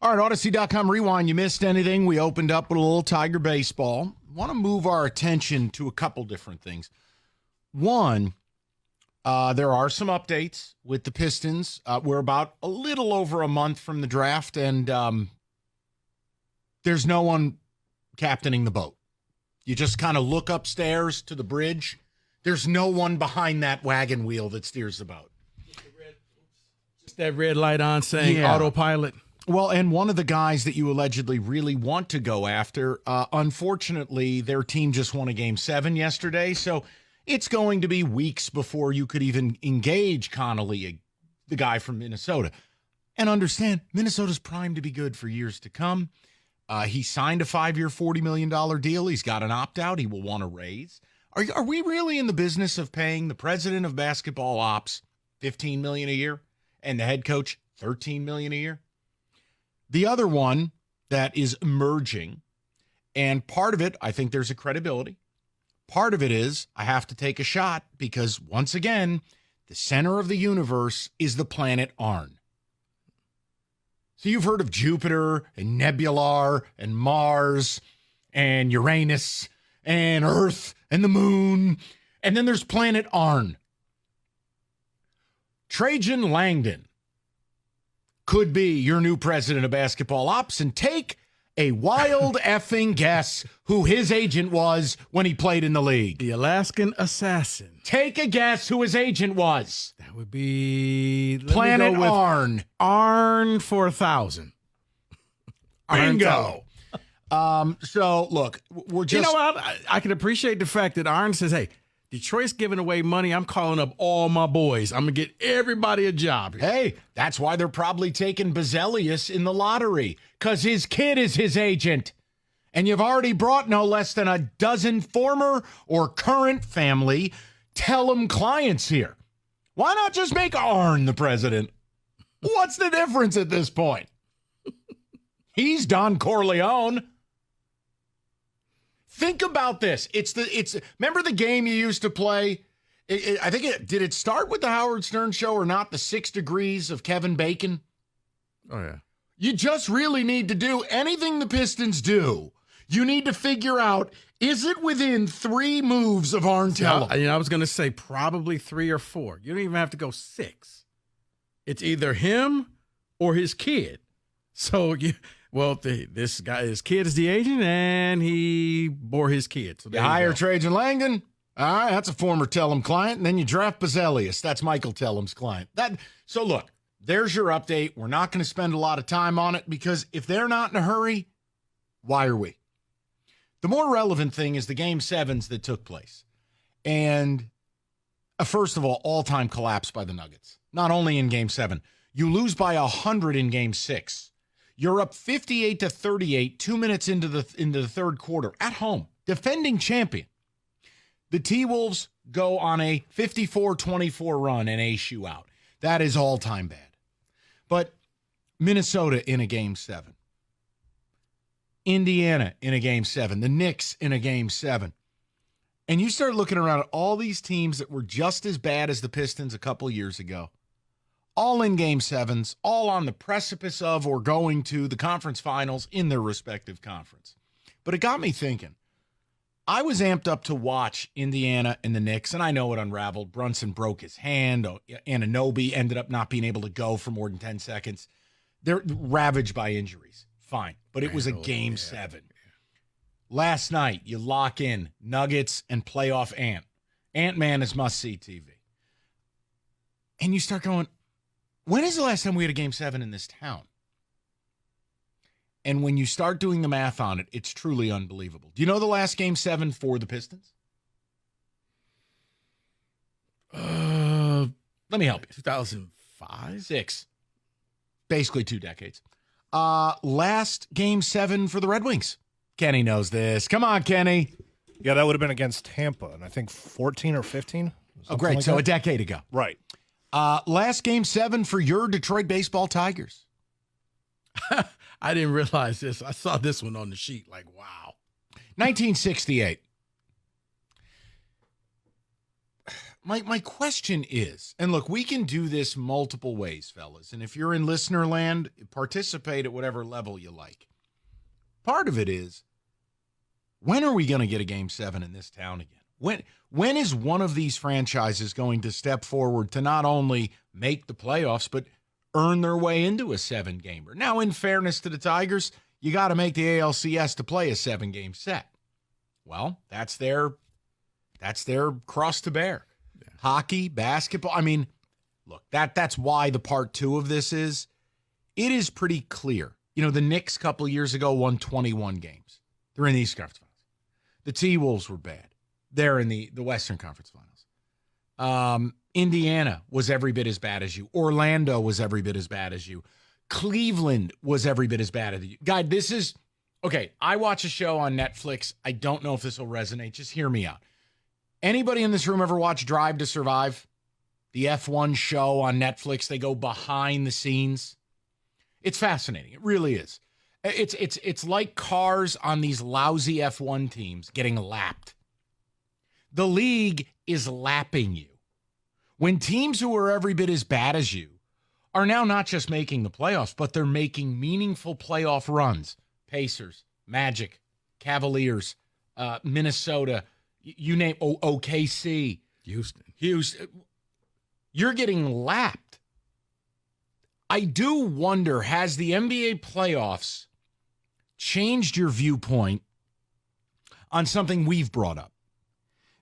All right, Odyssey.com Rewind. You missed anything? We opened up with a little Tiger baseball. Want to move our attention to a couple different things. One, there are some updates with the Pistons. We're about a little over a month from the draft, and there's no one captaining the boat. You just kind of look upstairs to the bridge. There's no one behind that wagon wheel that steers the boat. Just that red light on saying autopilot. Well, and one of the guys that you allegedly really want to go after, unfortunately, their team just won a Game 7 yesterday, so it's going to be weeks before you could even engage Connolly, the guy from Minnesota. And understand, Minnesota's primed to be good for years to come. He signed a 5-year, $40 million deal. He's got an opt-out. He will want to raise. Are we really in the business of paying the president of basketball ops $15 million a year and the head coach $13 million a year? The other one that is emerging, and part of it, I think there's a credibility. Part of it is I have to take a shot because, once again, the center of the universe is the planet Arn. So you've heard of Jupiter and Nebular and Mars and Uranus and Earth and the moon, and then there's planet Arn. Trajan Langdon could be your new president of basketball ops, and take a wild effing guess who his agent was when he played in the league. The Alaskan Assassin. Take a guess who his agent was. That would be Planet Arn. Arn 4000. Bingo. So look, we're just. You know what? I can appreciate the fact that Arn says, "Hey, Detroit's giving away money. I'm calling up all my boys. I'm going to get everybody a job." Hey, that's why they're probably taking Bazelius in the lottery, because his kid is his agent. And you've already brought no less than a dozen former or current family Tellem clients here. Why not just make Arn the president? What's the difference at this point? He's Don Corleone. Think about this. Remember the game you used to play? Did it start with the Howard Stern show or not? The 6 Degrees of Kevin Bacon? Oh, yeah. You just really need to do anything the Pistons do. You need to figure out, is it within 3 moves of Arn Tellem? I was going to say probably 3 or 4. You don't even have to go 6. It's either him or his kid. So, this guy, his kid is the agent, and he bore his kid. So you hire Trajan Langdon. All right, that's a former Tellem client. And then you draft Bazelius. That's Michael Tellem's client. So, look, there's your update. We're not going to spend a lot of time on it because if they're not in a hurry, why are we? The more relevant thing is the Game 7s that took place. And first of all-time collapse by the Nuggets. Not only in Game 7. You lose by 100 in Game 6. You're up 58-38, 2 minutes into the third quarter at home, defending champion. The T-Wolves go on a 54-24 run and ace you out. That is all-time bad. But Minnesota in a Game 7. Indiana in a Game 7. The Knicks in a Game 7. And you start looking around at all these teams that were just as bad as the Pistons a couple years ago. All in Game 7s, all on the precipice of or going to the conference finals in their respective conference. But it got me thinking. I was amped up to watch Indiana and the Knicks, and I know it unraveled. Brunson broke his hand. Anunoby ended up not being able to go for more than 10 seconds. They're ravaged by injuries. Fine. But it was a Game 7. Last night, you lock in Nuggets and playoff Ant. Ant-Man is must-see TV. And you start going, when is the last time we had a Game 7 in this town? And when you start doing the math on it, it's truly unbelievable. Do you know the last Game 7 for the Pistons? Let me help you. 2005? 6. Basically 2 decades. Last Game 7 for the Red Wings. Kenny knows this. Come on, Kenny. Yeah, that would have been against Tampa, and I think 14 or 15. Oh, great. Like so that. A decade ago. Right. Last Game 7 for your Detroit baseball Tigers. I didn't realize this. I saw this one on the sheet. Like, wow. 1968. My question is, and look, we can do this multiple ways, fellas. And if you're in listener land, participate at whatever level you like. Part of it is, when are we going to get a Game 7 in this town again? When is one of these franchises going to step forward to not only make the playoffs, but earn their way into a 7-gamer? Now, in fairness to the Tigers, you got to make the ALCS to play a 7-game set. Well, that's their cross to bear. Yeah. Hockey, basketball. I mean, look, that's why the part 2 of this is, it is pretty clear. You know, the Knicks a couple of years ago won 21 games. They're in the East Conference Finals. The T-Wolves were bad. They're in the Western Conference Finals. Indiana was every bit as bad as you. Orlando was every bit as bad as you. Cleveland was every bit as bad as you. Guy, this is, okay, I watch a show on Netflix. I don't know if this will resonate. Just hear me out. Anybody in this room ever watch Drive to Survive? The F1 show on Netflix. They go behind the scenes. It's fascinating. It really is. It's like cars on these lousy F1 teams getting lapped. The league is lapping you. When teams who are every bit as bad as you are now not just making the playoffs, but they're making meaningful playoff runs. Pacers, Magic, Cavaliers, Minnesota, you name OKC, Houston. You're getting lapped. I do wonder, has the NBA playoffs changed your viewpoint on something we've brought up?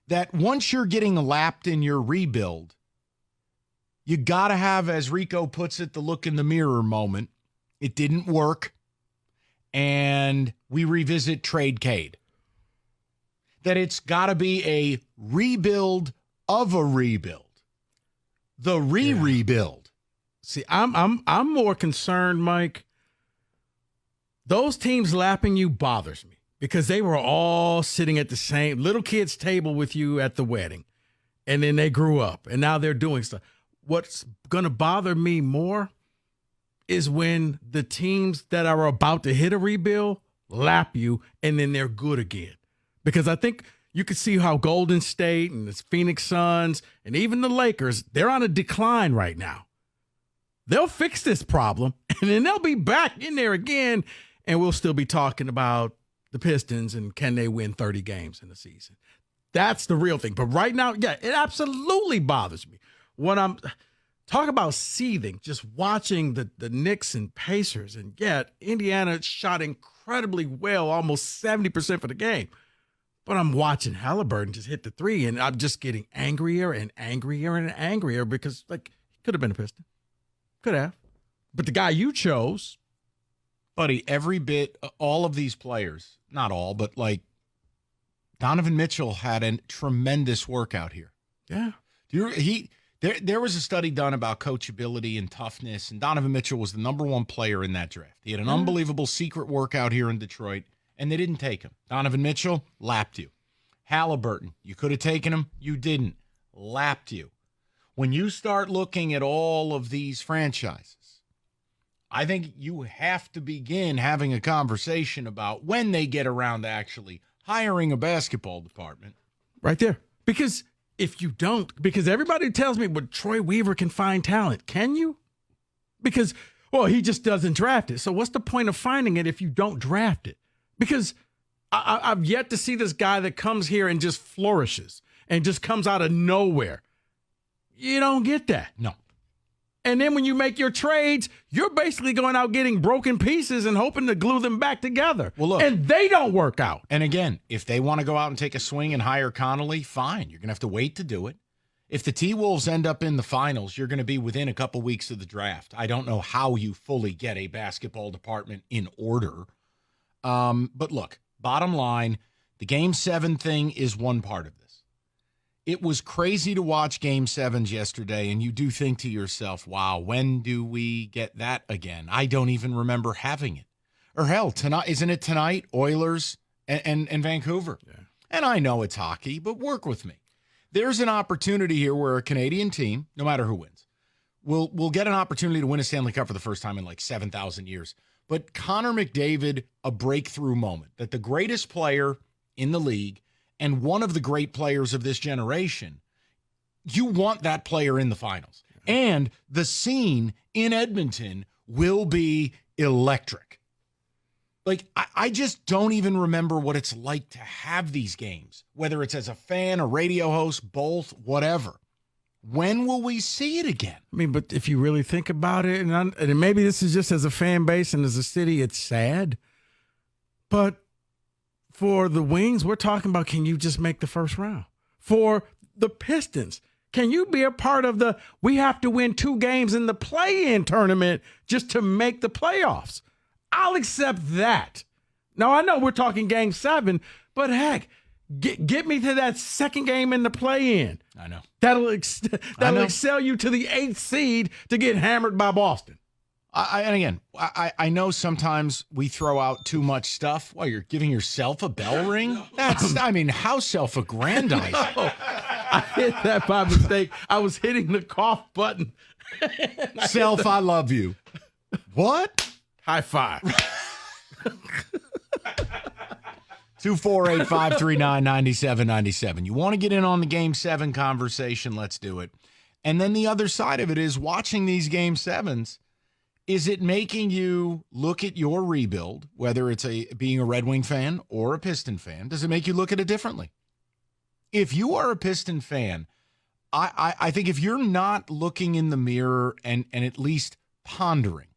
That once you're getting lapped in your rebuild, you got to have, as Rico puts it, the look in the mirror moment. It didn't work, and we revisit trade Cade. That it's got to be a rebuild of a rebuild. The rebuild. See, I'm more concerned, Mike. Those teams lapping you bothers me because they were all sitting at the same little kid's table with you at the wedding, and then they grew up, and now they're doing stuff. What's going to bother me more is when the teams that are about to hit a rebuild lap you, and then they're good again. Because I think you can see how Golden State and the Phoenix Suns and even the Lakers, they're on a decline right now. They'll fix this problem, and then they'll be back in there again, and we'll still be talking about the Pistons and can they win 30 games in a season. That's the real thing. But right now, yeah, it absolutely bothers me. When I'm talking about seething, just watching the Knicks and Pacers, and yet Indiana shot incredibly well, almost 70% for the game. But I'm watching Halliburton just hit the 3, and I'm just getting angrier and angrier and angrier because, like, he could have been a Piston. Could have. But the guy you chose. Buddy, every bit, all of these players, not all, but like Donovan Mitchell had a tremendous workout here. Yeah. There was a study done about coachability and toughness, and Donovan Mitchell was the number 1 player in that draft. He had an unbelievable secret workout here in Detroit, and they didn't take him. Donovan Mitchell lapped you. Halliburton, you could have taken him. You didn't. Lapped you. When you start looking at all of these franchises, I think you have to begin having a conversation about when they get around to actually hiring a basketball department. Right there. Because if you don't, because everybody tells me, well, Troy Weaver can find talent. Can you? Because, well, he just doesn't draft it. So what's the point of finding it if you don't draft it? Because I've yet to see this guy that comes here and just flourishes and just comes out of nowhere. You don't get that. No. And then when you make your trades, you're basically going out getting broken pieces and hoping to glue them back together. Well, look, and they don't work out. And again, if they want to go out and take a swing and hire Connolly, fine. You're going to have to wait to do it. If the T-Wolves end up in the finals, you're going to be within a couple weeks of the draft. I don't know how you fully get a basketball department in order. But look, bottom line, the Game 7 thing is one part of this. It was crazy to watch Game 7s yesterday, and you do think to yourself, wow, when do we get that again? I don't even remember having it. Or hell, tonight, isn't it tonight? Oilers and Vancouver. Yeah. And I know it's hockey, but work with me. There's an opportunity here where a Canadian team, no matter who wins, will get an opportunity to win a Stanley Cup for the first time in like 7,000 years. But Connor McDavid, a breakthrough moment, that the greatest player in the league and one of the great players of this generation you want that player in the finals. And the scene in Edmonton will be electric. Like, I just don't even remember what it's like to have these games, whether it's as a fan, a radio host, both, whatever. When will we see it again? I mean, but if you really think about it, and maybe this is just as a fan base and as a city, it's sad. But for the Wings, we're talking about, can you just make the first round? For the Pistons, can you be a part of we have to win 2 games in the play-in tournament just to make the playoffs? I'll accept that. Now, I know we're talking game 7, but heck, get me to that second game in the play-in. I know. That'll excel you to the 8th seed to get hammered by Boston. I know sometimes we throw out too much stuff. Well, you're giving yourself a bell ring? How self-aggrandizing. No, I hit that by mistake. I was hitting the cough button. I love you. What? High five. 248-539-9797. You want to get in on the Game 7 conversation, let's do it. And then the other side of it is watching these Game 7s. Is it making you look at your rebuild, whether it's being a Red Wing fan or a Piston fan? Does it make you look at it differently? If you are a Piston fan, I think if you're not looking in the mirror and at least pondering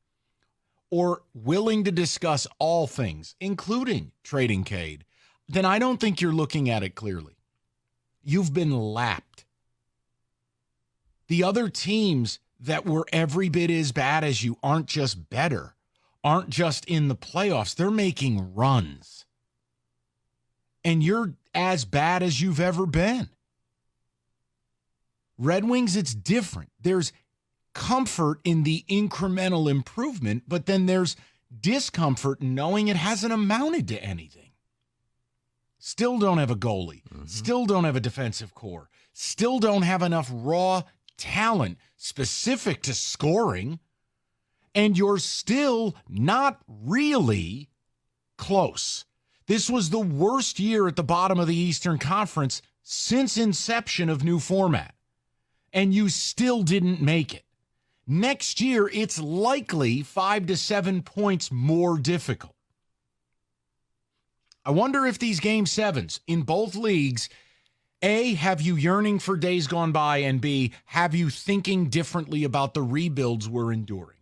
or willing to discuss all things, including trading Cade, then I don't think you're looking at it clearly. You've been lapped. The other teams that were every bit as bad as you aren't just better, aren't just in the playoffs. They're making runs. And you're as bad as you've ever been. Red Wings, it's different. There's comfort in the incremental improvement, but then there's discomfort in knowing it hasn't amounted to anything. Still don't have a goalie. Still don't have a defensive core. Still don't have enough raw talent specific to scoring, and you're still not really close. This was the worst year at the bottom of the Eastern Conference since inception of new format, and you still didn't make it. Next year, it's likely 5 to 7 points more difficult. I wonder if these Game 7s in both leagues, A, have you yearning for days gone by, and B, have you thinking differently about the rebuilds we're enduring?